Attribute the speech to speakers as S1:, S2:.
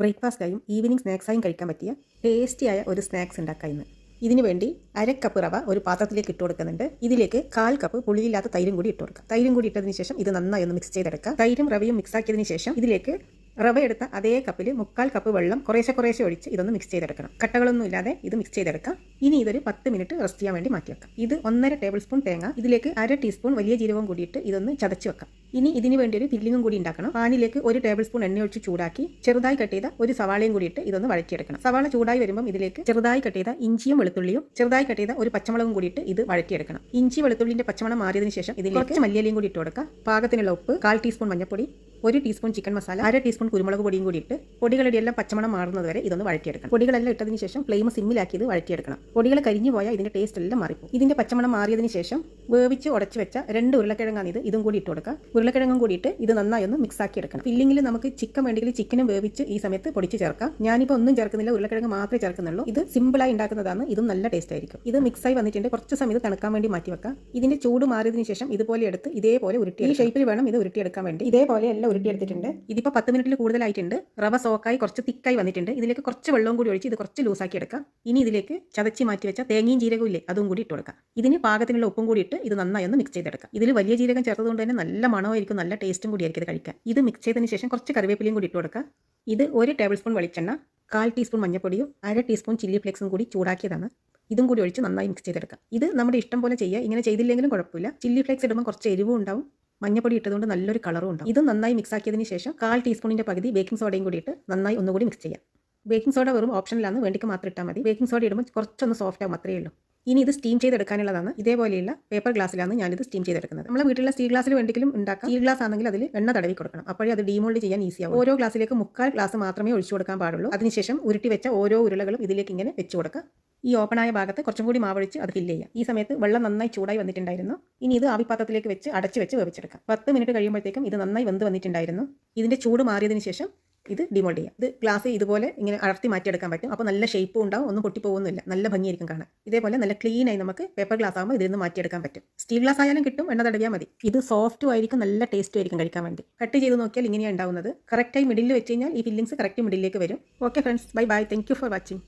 S1: ബ്രേക്ക്ഫാസ്റ്റായും evening സ്നാക്സായും കഴിക്കാൻ പറ്റിയ ടേസ്റ്റിയായ ഒരു സ്നാക്സ് ഉണ്ടാക്കാം ഇന്ന്. ഇതിനു വേണ്ടി 1/2 കപ്പ് റവ ഒരു പാത്രത്തിലേക്ക് ഇട്ട് കൊടുക്കുന്നുണ്ട്. ഇതിലേക്ക് 1/4 കപ്പ് പുളിയില്ലാത്ത തൈരും കൂടി ഇട്ട് കൊടുക്കുക. തൈരും കൂടി ഇട്ടതിന് ശേഷം ഇത് നന്നായി ഒന്ന് മിക്സ് ചെയ്തെടുക്കുക. തൈരും റവയും മിക്സ് ആക്കിയതിന് ശേഷം ഇതിലേക്ക് റവ എടുത്ത അതേ കപ്പിൽ 3/4 കപ്പ് വെള്ളം കുറേശ്ശെ ഒഴിച്ച് ഇതൊന്ന് മിക്സ് ചെയ്തെടുക്കണം. കട്ടകളൊന്നും ഇല്ലാതെ ഇത് മിക്സ് ചെയ്തെടുക്കാം. ഇനി ഇതൊരു 10 മിനിറ്റ് റെസ്റ്റ് ചെയ്യാൻ വേണ്ടി മാറ്റി വെക്കാം. ഇത് 1.5 ടേബിൾ സ്പൂൺ തേങ്ങ, ഇതിലേക്ക് 1/2 ടീസ്പൂൺ വലിയ ജീരകവും കൂടിയിട്ട് ഇതൊന്ന് ചതച്ച് വെക്കാം. ഇനി ഇതിന് വേണ്ടി ഒരു ഫില്ലിങ്ങും കൂടി ഉണ്ടാക്കണം. പാനിലേക്ക് 1 ടേബിൾ സ്പൂൺ എണ്ണ ഒഴിച്ച് ചൂടാക്കി ചെറുതായി കട്ട് ചെയ്ത ഒരു സവാളയും കൂടിയിട്ട് ഇതൊന്ന് വഴറ്റിയെടുക്കണം. സവാള ചൂടായി വരുമ്പോൾ ഇതിലേക്ക് ചെറുതായി കട്ട് ചെയ്ത ഇഞ്ചിയും വെളുത്തുള്ളിയും ചെറുതായി കട്ട് ചെയ്ത ഒരു പച്ചമുളകും കൂടിയിട്ട് ഇത് വഴറ്റിയെടുക്കണം. ഇഞ്ചി വെളുത്തുള്ളിന്റെ പച്ചമണം മാറിയതിനു ശേഷം ഇതിലേക്ക് മല്ലിയിലയും കൂടി ഇട്ട് കൊടുക്കുക. പാകത്തിനുള്ള ഉപ്പ്, 1/4 ടീസ്പൂൺ മഞ്ഞൾപ്പൊടി, 1 ടീസ്പൂൺ ചിക്കൻ മസാല, 1/2 ടീസ്പൂൺ കുരുമുളക് പൊടിയും കൂടി ഇട്ട് പൊടികളുടെ എല്ലാം പച്ചമണം മാറുന്നത് വരെ ഇതൊന്ന് വഴറ്റിയെടുക്കണം. പൊടികളെല്ലാം ഇട്ടതിന് ശേഷം ഫ്ലെയിം സിമ്മിലാക്കി ഇത് വഴറ്റിയെടുക്കണം. പൊടികൾ കരിഞ്ഞു പോയാൽ ഇതിന്റെ ടേസ്റ്റ് എല്ലാം മാറിപ്പോകും. ഇതിന്റെ പച്ചമണം മാറിയതിന് ശേഷം വേവിച്ച് ഉടച്ചു വെച്ച 2 ഉരുളക്കിഴങ്ങാണ് ഇതും കൂടി ഇട്ട് കൊടുക്കുക. ഉരുളക്കിഴങ്ങും കൂടിയിട്ട് ഇത് നന്നായി ഒന്ന് മിക്സ് ആക്കി എടുക്കണം. ഫില്ലിങ്ങിൽ നമുക്ക് ചിക്കൻ വേണ്ടെങ്കിൽ ചിക്കനും വേവിച്ച് ഈ സമയത്ത് പൊടിച്ച് ചേർക്കാം. ഞാനിപ്പോൾ ഒന്നും ചേർക്കുന്നില്ല, ഉരുളക്കിഴങ്ങ് മാത്രമേ ചേർക്കുന്നുള്ളൂ. ഇത് സിമ്പിളായി ഉണ്ടാക്കുന്നതാണ്. ഇതും നല്ല ടേസ്റ്റ് ആയിരിക്കും. ഇത് മിക്സായി വന്നിട്ടുണ്ട്. കുറച്ച് സമയം തണുക്കാൻ വേണ്ടി മാറ്റി വെക്കാം. ഇതിന്റെ ചൂട് മാറിയതിന് ശേഷം ഇതുപോലെ എടുത്ത് ഇതേപോലെ ഉരുട്ടി ഈ ഷേപ്പിൽ വേണം ഇത് ഉരുട്ടിയെടുക്കാൻ വേണ്ടി. ഇതേപോലെ എല്ലാം ഉരുട്ടിയെടുത്തിട്ടുണ്ട്. ഇതിപ്പോൾ 10 മിനിറ്റിൽ കൂടുതലായിട്ടുണ്ട്. റവ സോക്കായി കുറച്ച് തിക്കായി വന്നിട്ടുണ്ട്. ഇതിലേക്ക് കുറച്ച് വെള്ളവും കൂടി ഒഴിച്ച് ഇത് കുറച്ച് ലൂസാക്കി എടുക്കാം. ഇനി ഇതിലേക്ക് ചതച്ച് മാറ്റി വെച്ച തേങ്ങയും ജീരകവും ഇല്ലേ, അതും കൂടി ഇട്ട് കൊടുക്കാം. ഇതിന് പാകത്തിനുള്ള ഉപ്പും കൂടി ഇട്ട് ഇത് നന്നായി ഒന്ന് മിക്സ് ചെയ്തെടുക്കാം. ഇതിൽ വലിയ ജീരകം ചേർത്തതുകൊണ്ട് തന്നെ നല്ല മണമായിരിക്കും, നല്ല ടേസ്റ്റും കൂടിയായിരിക്കും ഇത് കഴിക്കാൻ. ഇത് മിക്സ് ചെയ്തതിന് ശേഷം കുറച്ച് കറിവേപ്പിലയും കൂടി ഇട്ട് കൊടുക്കാം. ഇത് 1 ടേബിൾ സ്പൂൺ വെളിച്ചെണ്ണ, 1/4 ടീസ്പൂൺ മഞ്ഞൾപ്പൊടിയും 1/2 ടീസ്പൂൺ ചില്ലി ഫ്ലേക്സും കൂടി ചൂടാക്കിയതാണ്. ഇതും കൂടി ഒഴിച്ച് നന്നായി മിക്സ് ചെയ്തെടുക്കാം. ഇത് നമ്മുടെ ഇഷ്ടം പോലെ ചെയ്യുക. ഇങ്ങനെ ചെയ്തില്ലെങ്കിലും കുഴപ്പമില്ല. ചില്ലി ഫ്ലേക്സ് ഇടുമ്പോൾ കുറച്ച് എരിവും ഉണ്ടാവും, മഞ്ഞപ്പൊടി ഇട്ടതുകൊണ്ട് നല്ലൊരു കളറും ഉണ്ടാവും. ഇത് നന്നായി മിക്സ് ആക്കിയതിന് ശേഷം 1/4 ടീസ്പൂണിന്റെ പകുതി ബേക്കിംഗ് സോഡയും കൂടി ഇട്ട് നന്നായി ഒന്നുകൂടി മിക്സ് ചെയ്യാം. ബേക്കിംഗ് സോഡ വെറും ഓപ്ഷനിലാണ്, വേണ്ടിക്ക് മാത്രം ഇട്ടാൽ മതി. ബേക്കിംഗ് സോഡ ഇടുമ്പോൾ കുറച്ചൊന്ന് സോഫ്റ്റ് ആവും, അത്രയേ ഉള്ളൂ. ഇനി ഇത് സ്റ്റീം ചെയ്തെടുക്കാനുള്ളതാണ്. ഇതേപോലെയുള്ള പേപ്പർ ഗ്ലാസ്സിലാണ് ഞാനിത് സ്റ്റീം ചെയ്തെടുക്കുന്നത്. നമ്മുടെ വീട്ടിലുള്ള സ്റ്റീൽ ഗ്ലാസ്സിൽ വേണ്ടിയും ഉണ്ടാക്കാം. സ്റ്റീൽ ഗ്ലാസ് ആണെങ്കിൽ അതിൽ എണ്ണ തടവി കൊടുക്കണം. അപ്പോഴേ അത് ഡീമോൾഡ് ചെയ്യാൻ ഈസിയാവും. ഓരോ ഗ്ലാസ്സിലേക്ക് 3/4 ഗ്ലാസ് മാത്രമേ ഒഴിച്ചു കൊടുക്കാൻ പാടുള്ളൂ. അതിനുശേഷം ഉരുട്ടി വെച്ച ഓരോ ഉരുളകളും ഇതിലേക്ക് ഇങ്ങനെ വെച്ച് കൊടുക്കുക. ഈ ഓപ്പണായ ഭാഗത്ത് കുറച്ചും കൂടി മാവൊഴിച്ച് അത് ഫില്ല് ചെയ്യാം. ഈ സമയത്ത് വെള്ളം നന്നായി ചൂടായി വന്നിട്ടുണ്ടായിരുന്നു. ഇനി ഇത് ആവിപ്പാത്രത്തിലേക്ക് വെച്ച് അടച്ച് വെച്ച് വേവിച്ചെടുക്കാം. 10 മിനിറ്റ് കഴിയുമ്പോഴത്തേക്കും ഇത് നന്നായി വെന്ത് വന്നിട്ടുണ്ടായിരുന്നു. ഇതിന്റെ ചൂട് മാറിയതിന് ശേഷം ഇത് ഡിമോൾഡ് ചെയ്യാം. ഇത് ഗ്ലാസ് ഇതുപോലെ ഇങ്ങനെ അടർത്തി മാറ്റിയെടുക്കാൻ പറ്റും. അപ്പോൾ നല്ല ഷേപ്പും ഉണ്ടാവും, ഒന്നും പൊട്ടിപ്പോകുന്നില്ല, നല്ല ഭംഗിയായിരിക്കും കാണാൻ. ഇതേപോലെ നല്ല ക്ലീൻ ആയി നമുക്ക് പേപ്പർ ഗ്ലാസ് ആകുമ്പോൾ ഇതിൽ നിന്ന് മാറ്റിയെടുക്കാൻ പറ്റും. സ്റ്റീൽ ഗ്ലാസ് ആയാലും കിട്ടും, എണ്ണ തടവിയാൽ മതി. ഇത് സോഫ്റ്റും ആയിരിക്കും, നല്ല ടേസ്റ്റും ആയിരിക്കും കഴിക്കാൻ വേണ്ടി. കട്ട് ചെയ്ത് നോക്കിയാൽ ഇങ്ങനെയാണ് ഉണ്ടാവുന്നത്. കറക്റ്റായി മിഡിൽ വെച്ച് കഴിഞ്ഞാൽ ഈ ഫില്ലിങ്സ് കറക്റ്റ് മിഡിലേക്ക് വരും. Okay friends, bye bye. Thank you for watching.